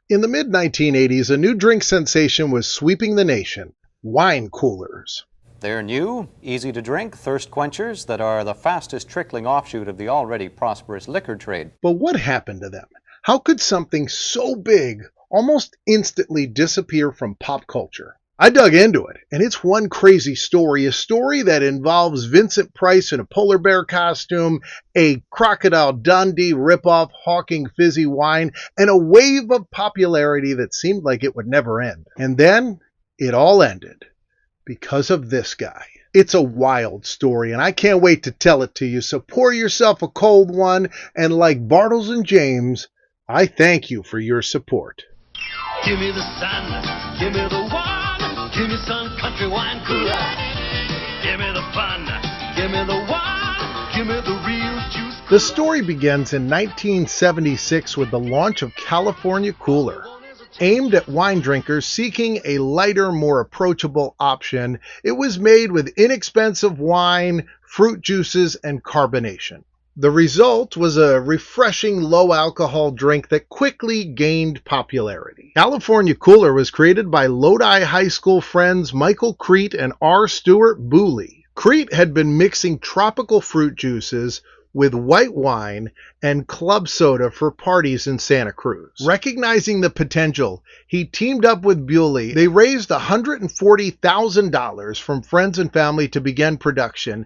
In the mid-1980s, a new drink sensation was sweeping the nation: wine coolers. They're new, easy to drink thirst quenchers that are the fastest trickling offshoot of the already prosperous liquor trade. But what happened to them? How could something so big almost instantly disappear from pop culture? I dug into it, and it's one crazy story, a story that involves Vincent Price in a polar bear costume, a Crocodile Dundee ripoff hawking fizzy wine, and a wave of popularity that seemed like it would never end. And then it all ended because of this guy. It's a wild story, and I can't wait to tell it to you, so pour yourself a cold one, and like Bartles and Jaymes, I thank you for your support. Give me the sun, give me the wine, give me some country wine cooler. Give me the fun, give me the wine, give me the real juice. The story begins in 1976 with the launch of California Cooler. Aimed at wine drinkers seeking a lighter, more approachable option, it was made with inexpensive wine, fruit juices, and carbonation. The result was a refreshing low-alcohol drink that quickly gained popularity. California Cooler was created by Lodi High School friends Michael Crete and R. Stewart Booley. Crete had been mixing tropical fruit juices with white wine and club soda for parties in Santa Cruz. Recognizing the potential, he teamed up with Bewley. They raised $140,000 from friends and family to begin production,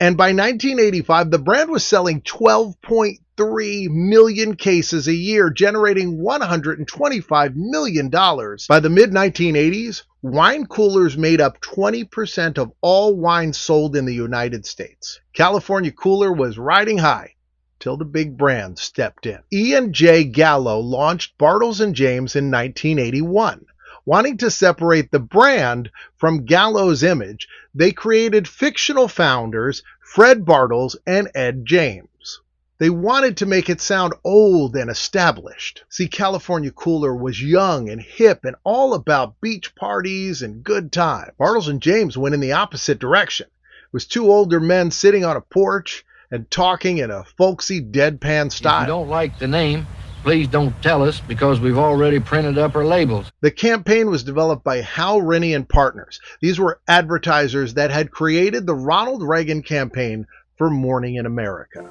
and by 1985, the brand was selling 12.3 million cases a year, generating $125 million. By the mid-1980s, wine coolers made up 20% of all wine sold in the United States. California Cooler was riding high till the big brands stepped in. E&J Gallo launched Bartles and Jaymes in 1981. Wanting to separate the brand from Gallo's image, they created fictional founders Fred Bartles and Ed James. They wanted to make it sound old and established. See, California Cooler was young and hip and all about beach parties and good times. Bartles and Jaymes went in the opposite direction. It was two older men sitting on a porch and talking in a folksy deadpan style. If you don't like the name, please don't tell us, because we've already printed up our labels. The campaign was developed by Hal Rennie and Partners. These were advertisers that had created the Ronald Reagan campaign for Morning in America.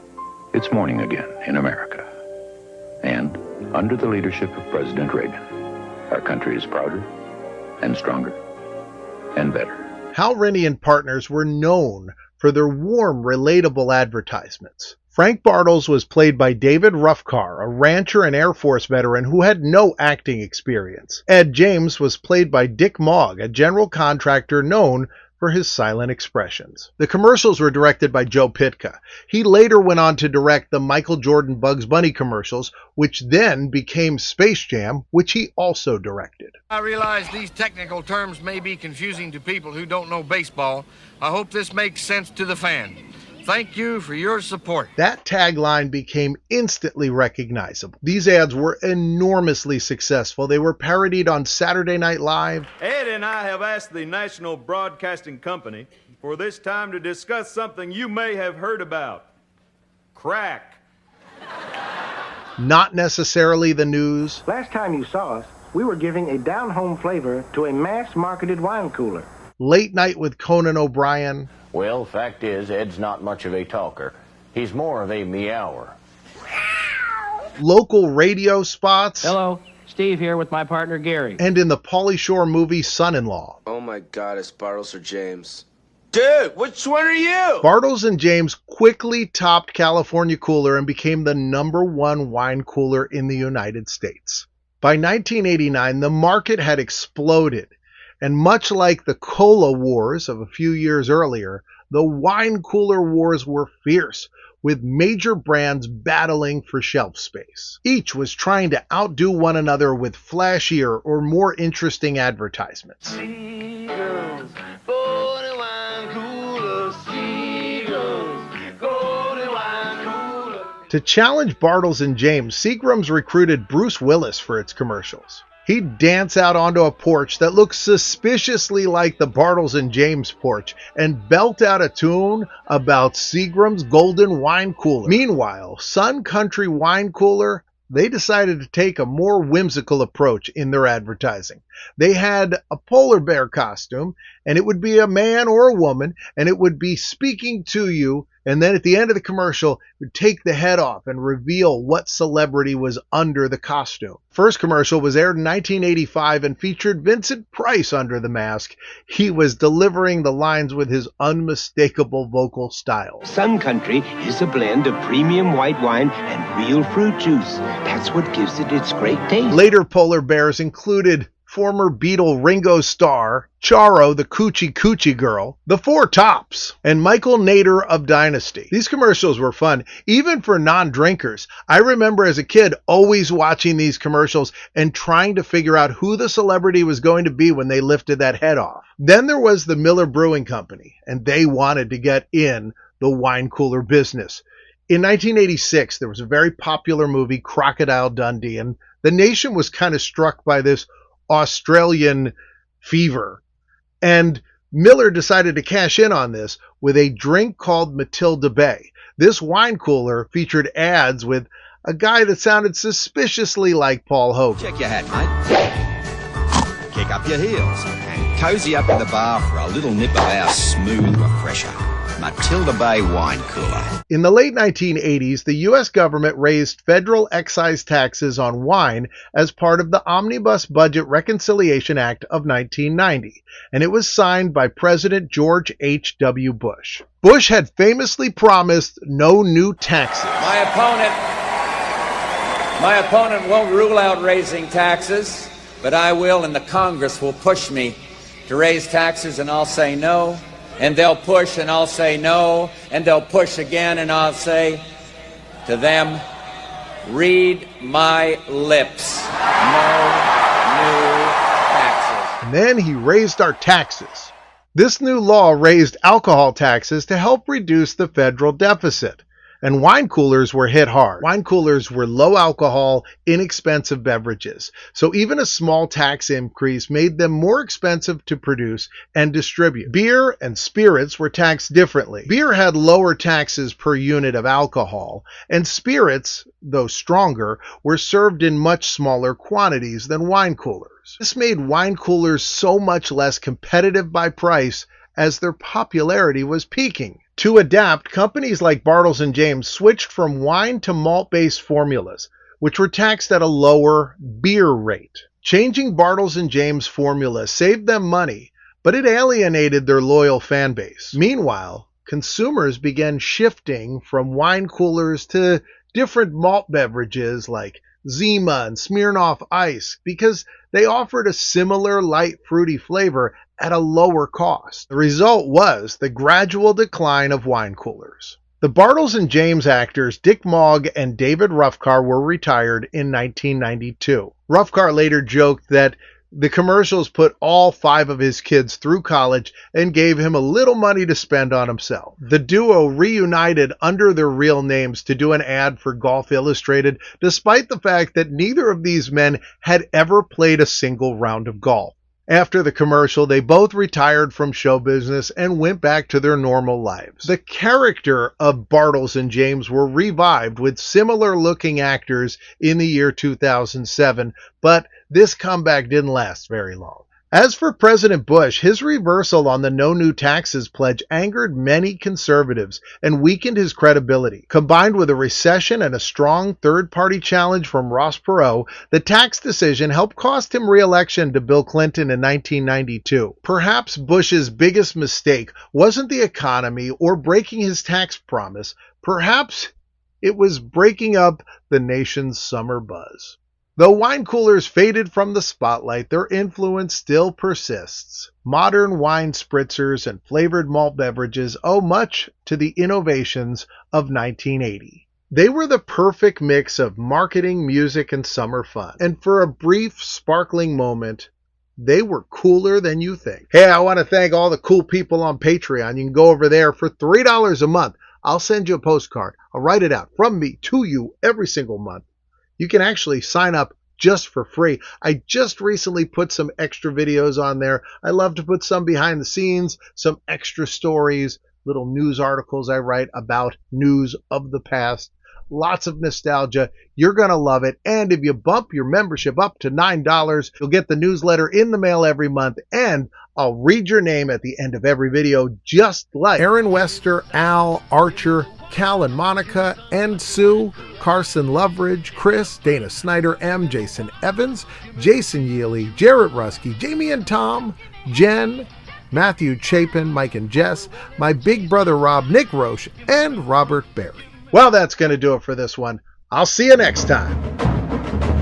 It's morning again in America. And under the leadership of President Reagan, our country is prouder and stronger and better. Hal Rennie and Partners were known for their warm, relatable advertisements. Frank Bartles was played by David Ruffcar, a rancher and Air Force veteran who had no acting experience. Ed James was played by Dick Mogg, a general contractor known for his silent expressions. The commercials were directed by Joe Pytka. He later went on to direct the Michael Jordan Bugs Bunny commercials, which then became Space Jam, which he also directed. I realize these technical terms may be confusing to people who don't know baseball. I hope this makes sense to the fan. Thank you for your support. That tagline became instantly recognizable. These ads were enormously successful. They were parodied on Saturday Night Live. Ed and I have asked the National Broadcasting Company for this time to discuss something you may have heard about. Crack. Not necessarily the news. Last time you saw us, we were giving a down-home flavor to a mass-marketed wine cooler. Late Night with Conan O'Brien. Well, fact is, Ed's not much of a talker. He's more of a meower. Local radio spots. Hello, Steve here with my partner Gary. And in the Pauly Shore movie Son-in-Law. Oh my God, it's Bartles or Jaymes. Dude, which one are you? Bartles and Jaymes quickly topped California Cooler and became the #1 wine cooler in the United States. By 1989, the market had exploded. And much like the cola wars of a few years earlier, the wine cooler wars were fierce, with major brands battling for shelf space. Each was trying to outdo one another with flashier or more interesting advertisements. Seagulls, golden wine cooler, Seagulls, golden wine cooler. To challenge Bartles and Jaymes, Seagram's recruited Bruce Willis for its commercials. He'd dance out onto a porch that looked suspiciously like the Bartles and Jaymes porch and belt out a tune about Seagram's golden wine cooler. Meanwhile, Sun Country Wine Cooler they decided to take a more whimsical approach in their advertising. They had a polar bear costume, and it would be a man or a woman, and it would be speaking to you, and then at the end of the commercial, it would take the head off and reveal what celebrity was under the costume. First commercial was aired in 1985 and featured Vincent Price under the mask. He was delivering the lines with his unmistakable vocal style. Sun Country is a blend of premium white wine and real fruit juice. That's what gives it its great taste. Later polar bears included former Beatle Ringo Starr, Charo the Coochie Coochie Girl, the Four Tops, and Michael Nader of Dynasty. These commercials were fun, even for non-drinkers. I remember as a kid always watching these commercials and trying to figure out who the celebrity was going to be when they lifted that head off. Then there was the Miller Brewing Company, and they wanted to get in the wine cooler business. In 1986, there was a very popular movie, Crocodile Dundee, and the nation was kind of struck by this Australian fever. And Miller decided to cash in on this with a drink called Matilda Bay. This wine cooler featured ads with a guy that sounded suspiciously like Paul Hogan. Check your hat, mate. Kick up your heels and cozy up in the bar for a little nip of our smooth refresher. Matilda Bay Wine Cooler. In the late 1980s, the U.S. government raised federal excise taxes on wine as part of the Omnibus Budget Reconciliation Act of 1990, and it was signed by President George H.W. Bush. Bush had famously promised no new taxes. My opponent won't rule out raising taxes, but I will, and the Congress will push me to raise taxes, and I'll say no. And they'll push, and I'll say no, and they'll push again, and I'll say to them, read my lips. No new taxes. And then he raised our taxes. This new law raised alcohol taxes to help reduce the federal deficit. And wine coolers were hit hard. Wine coolers were low alcohol, inexpensive beverages. So even a small tax increase made them more expensive to produce and distribute. Beer and spirits were taxed differently. Beer had lower taxes per unit of alcohol, and spirits, though stronger, were served in much smaller quantities than wine coolers. This made wine coolers so much less competitive by price as their popularity was peaking. To adapt, companies like Bartles and Jaymes switched from wine to malt-based formulas, which were taxed at a lower beer rate. Changing Bartles and Jaymes' formula saved them money, but it alienated their loyal fan base. Meanwhile, consumers began shifting from wine coolers to different malt beverages like Zima and Smirnoff Ice because they offered a similar light fruity flavor at a lower cost. The result was the gradual decline of wine coolers. The Bartles and Jaymes actors Dick Mogg and David Ruffcar were retired in 1992. Ruffcar later joked that the commercials put all 5 of his kids through college and gave him a little money to spend on himself. The duo reunited under their real names to do an ad for Golf Illustrated, despite the fact that neither of these men had ever played a single round of golf. After the commercial, they both retired from show business and went back to their normal lives. The character of Bartles and Jaymes were revived with similar-looking actors in the year 2007, but this comeback didn't last very long. As for President Bush, his reversal on the no new taxes pledge angered many conservatives and weakened his credibility. Combined with a recession and a strong third-party challenge from Ross Perot, the tax decision helped cost him re-election to Bill Clinton in 1992. Perhaps Bush's biggest mistake wasn't the economy or breaking his tax promise. Perhaps it was breaking up the nation's summer buzz. Though wine coolers faded from the spotlight, their influence still persists. Modern wine spritzers and flavored malt beverages owe much to the innovations of 1980. They were the perfect mix of marketing, music, and summer fun. And for a brief, sparkling moment, they were cooler than you think. Hey, I want to thank all the cool people on Patreon. You can go over there for $3 a month. I'll send you a postcard. I'll write it out from me to you every single month. You can actually sign up just for free. I just recently put some extra videos on there. I love to put some behind the scenes, some extra stories, little news articles I write about news of the past. lots of nostalgia. You're going to love it. And if you bump your membership up to $9, you'll get the newsletter in the mail every month, and I'll read your name at the end of every video, just like Aaron Wester, Al, Archer, Cal and Monica, and Sue, Carson Loveridge, Chris, Dana Snyder, M, Jason Evans, Jason Yealy, Jarrett Rusky, Jamie and Tom, Jen, Matthew Chapin, Mike and Jess, my big brother Rob, Nick Roche, and Robert Berry. Well, that's going to do it for this one. I'll see you next time.